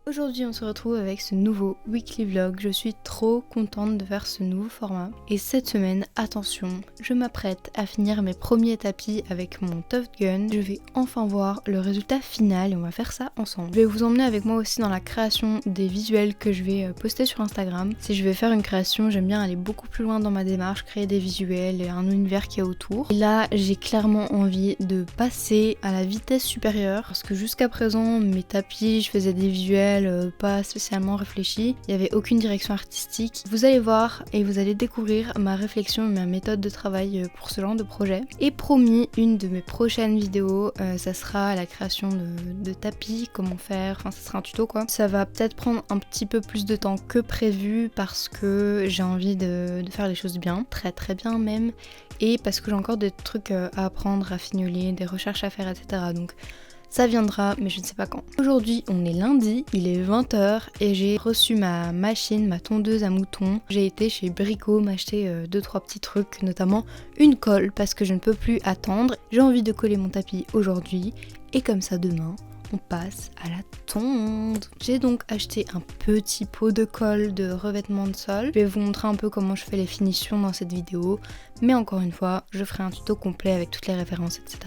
Aujourd'hui on se retrouve avec ce nouveau weekly vlog, je suis trop contente de faire ce nouveau format. Et cette semaine, attention, je m'apprête à finir mes premiers tapis avec mon Tuft Gun. Je vais enfin voir le résultat final et on va faire ça ensemble. Je vais vous emmener avec moi aussi dans la création des visuels que je vais poster sur Instagram. Si je vais faire une création, j'aime bien aller beaucoup plus loin dans ma démarche, créer des visuels et un univers qui est autour. Et là, j'ai clairement envie de passer à la vitesse supérieure parce que jusqu'à présent, mes tapis, je faisais des visuels pas spécialement réfléchi, il n'y avait aucune direction artistique. Vous allez voir et vous allez découvrir ma réflexion et ma méthode de travail pour ce genre de projet. Et promis, une de mes prochaines vidéos, ça sera la création de tapis, comment faire, enfin ça sera un tuto quoi. Ça va peut-être prendre un petit peu plus de temps que prévu parce que j'ai envie de faire les choses bien, très bien même, et parce que j'ai encore des trucs à apprendre, à fignoler, des recherches à faire, etc. Donc ça viendra, mais je ne sais pas quand. Aujourd'hui, on est lundi, il est 20h et j'ai reçu ma machine, ma tondeuse à moutons. J'ai été chez Brico m'acheter 2-3 petits trucs, notamment une colle parce que je ne peux plus attendre. J'ai envie de coller mon tapis aujourd'hui et comme ça demain, on passe à la tonde. J'ai donc acheté un petit pot de colle de revêtement de sol. Je vais vous montrer un peu comment je fais les finitions dans cette vidéo, mais encore une fois, je ferai un tuto complet avec toutes les références, etc.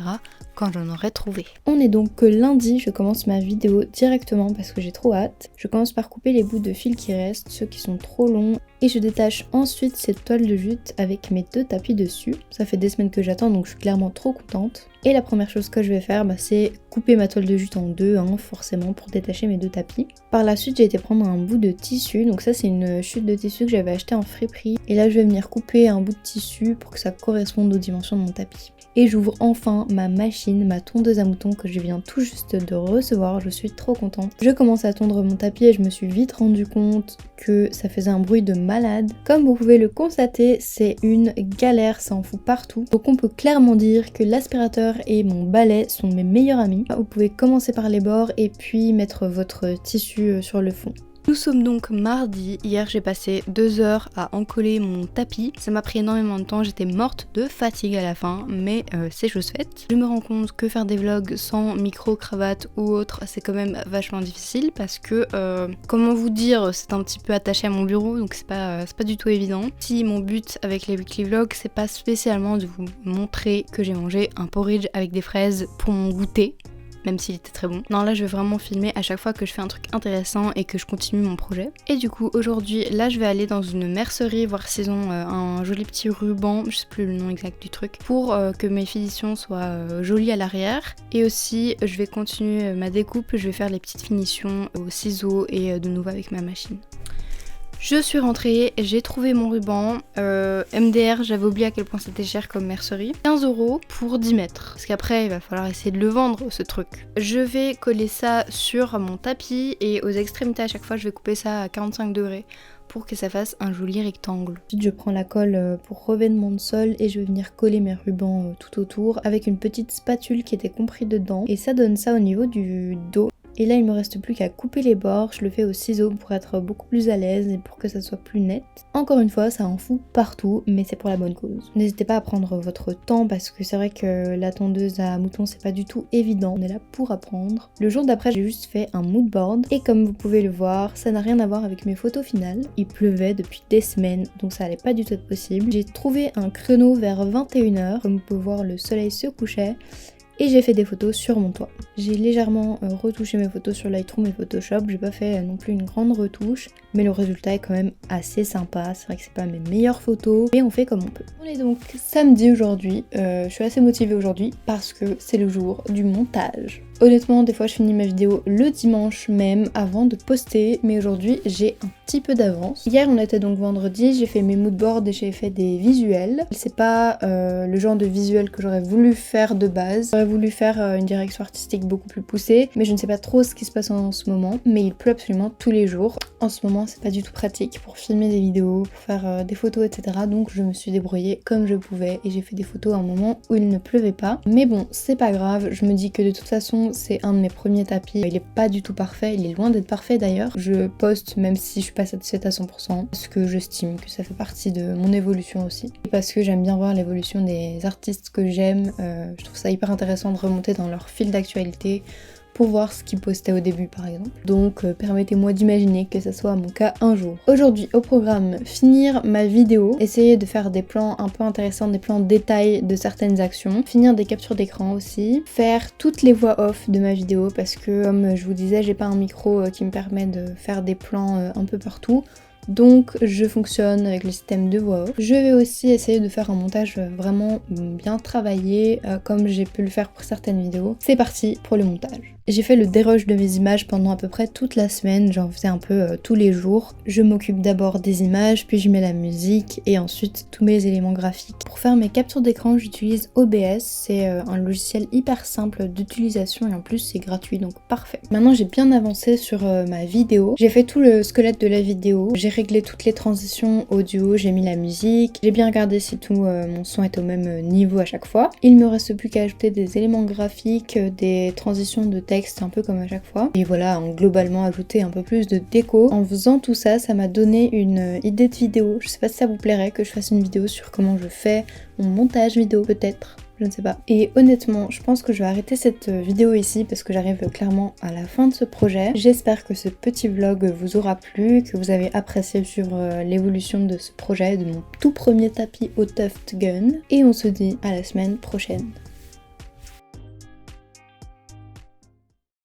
quand j'en aurai trouvé. On est donc que lundi, je commence ma vidéo directement parce que j'ai trop hâte. Je commence par couper les bouts de fil qui restent, ceux qui sont trop longs, et je détache ensuite cette toile de jute avec mes 2 tapis dessus. Ça fait des semaines que j'attends, donc je suis clairement trop contente. Et la première chose que je vais faire, c'est couper ma toile de jute en deux, forcément, pour détacher mes 2 tapis. Par la suite, j'ai été prendre un bout de tissu, donc ça c'est une chute de tissu que j'avais acheté en friperie. Et là, je vais venir couper un bout de tissu pour que ça corresponde aux dimensions de mon tapis. Et j'ouvre enfin ma machine, ma tondeuse à moutons que je viens tout juste de recevoir, je suis trop contente. Je commence à tondre mon tapis et je me suis vite rendu compte que ça faisait un bruit de malade. Comme vous pouvez le constater, c'est une galère, ça en fout partout. Donc on peut clairement dire que l'aspirateur et mon balai sont mes meilleurs amis. Vous pouvez commencer par les bords et puis mettre votre tissu sur le fond. Nous sommes donc mardi, hier j'ai passé 2 heures à encoller mon tapis. Ça m'a pris énormément de temps, j'étais morte de fatigue à la fin, mais c'est chose faite. Je me rends compte que faire des vlogs sans micro, cravate ou autre, c'est quand même vachement difficile parce que, comment vous dire, c'est un petit peu attaché à mon bureau, donc c'est pas du tout évident. Si mon but avec les weekly vlogs, c'est pas spécialement de vous montrer que j'ai mangé un porridge avec des fraises pour mon goûter, même s'il était très bon. Non, là je vais vraiment filmer à chaque fois que je fais un truc intéressant et que je continue mon projet. Et du coup aujourd'hui, là je vais aller dans une mercerie voir s'ils ont un joli petit ruban, je sais plus le nom exact du truc, pour que mes finitions soient jolies à l'arrière. Et aussi je vais continuer ma découpe, je vais faire les petites finitions au ciseau et de nouveau avec ma machine. Je suis rentrée, j'ai trouvé mon ruban, MDR, j'avais oublié à quel point c'était cher comme mercerie, 15€ pour 10 mètres, parce qu'après il va falloir essayer de le vendre ce truc. Je vais coller ça sur mon tapis et aux extrémités à chaque fois je vais couper ça à 45 degrés pour que ça fasse un joli rectangle. Ensuite je prends la colle pour revêtement de sol et je vais venir coller mes rubans tout autour avec une petite spatule qui était comprise dedans et ça donne ça au niveau du dos. Et là il me reste plus qu'à couper les bords, je le fais au ciseau pour être beaucoup plus à l'aise et pour que ça soit plus net. Encore une fois, ça en fout partout, mais c'est pour la bonne cause. N'hésitez pas à prendre votre temps parce que c'est vrai que la tondeuse à moutons c'est pas du tout évident, on est là pour apprendre. Le jour d'après j'ai juste fait un mood board et comme vous pouvez le voir, ça n'a rien à voir avec mes photos finales. Il pleuvait depuis des semaines donc ça allait pas du tout être possible. J'ai trouvé un créneau vers 21h, comme vous pouvez voir le soleil se couchait. Et j'ai fait des photos sur mon toit. J'ai légèrement retouché mes photos sur Lightroom et Photoshop, j'ai pas fait non plus une grande retouche, mais le résultat est quand même assez sympa. C'est vrai que c'est pas mes meilleures photos, mais on fait comme on peut. On est donc samedi aujourd'hui, je suis assez motivée aujourd'hui parce que c'est le jour du montage. Honnêtement, des fois je finis ma vidéo le dimanche même avant de poster, mais aujourd'hui j'ai un petit peu d'avance. Hier on était donc vendredi, j'ai fait mes moodboards et j'ai fait des visuels. C'est pas le genre de visuel que j'aurais voulu faire de base. J'aurais voulu faire une direction artistique beaucoup plus poussée, mais je ne sais pas trop ce qui se passe en ce moment. Mais il pleut absolument tous les jours. En ce moment c'est pas du tout pratique pour filmer des vidéos, pour faire des photos, etc. Donc je me suis débrouillée comme je pouvais et j'ai fait des photos à un moment où il ne pleuvait pas. Mais bon, c'est pas grave, je me dis que de toute façon c'est un de mes premiers tapis. Il est pas du tout parfait, il est loin d'être parfait d'ailleurs. Je poste même si je suis pas satisfaite à 100% parce que j'estime que ça fait partie de mon évolution aussi. Et parce que j'aime bien voir l'évolution des artistes que j'aime. Je trouve ça hyper intéressant de remonter dans leur fil d'actualité pour voir ce qu'il postait au début par exemple. Donc permettez-moi d'imaginer que ce soit mon cas un jour. Aujourd'hui au programme, finir ma vidéo, essayer de faire des plans un peu intéressants, des plans détails de certaines actions, finir des captures d'écran aussi, faire toutes les voix off de ma vidéo parce que comme je vous disais, j'ai pas un micro qui me permet de faire des plans un peu partout. Donc je fonctionne avec le système de voix off. Je vais aussi essayer de faire un montage vraiment bien travaillé comme j'ai pu le faire pour certaines vidéos. C'est parti pour le montage. J'ai fait le dérush de mes images pendant à peu près toute la semaine, j'en faisais un peu tous les jours. Je m'occupe d'abord des images, puis je mets la musique et ensuite tous mes éléments graphiques. Pour faire mes captures d'écran, j'utilise OBS, c'est un logiciel hyper simple d'utilisation et en plus c'est gratuit donc parfait. Maintenant j'ai bien avancé sur ma vidéo, j'ai fait tout le squelette de la vidéo, j'ai réglé toutes les transitions audio, j'ai mis la musique, j'ai bien regardé si tout mon son est au même niveau à chaque fois. Il me reste plus qu'à ajouter des éléments graphiques, des transitions de texte un peu comme à chaque fois. Et voilà, globalement ajouter un peu plus de déco. En faisant tout ça, ça m'a donné une idée de vidéo. Je sais pas si ça vous plairait que je fasse une vidéo sur comment je fais mon montage vidéo peut-être. Je ne sais pas. Et honnêtement, je pense que je vais arrêter cette vidéo ici parce que j'arrive clairement à la fin de ce projet. J'espère que ce petit vlog vous aura plu, que vous avez apprécié suivre l'évolution de ce projet, de mon tout premier tapis au Tuft Gun. Et on se dit à la semaine prochaine.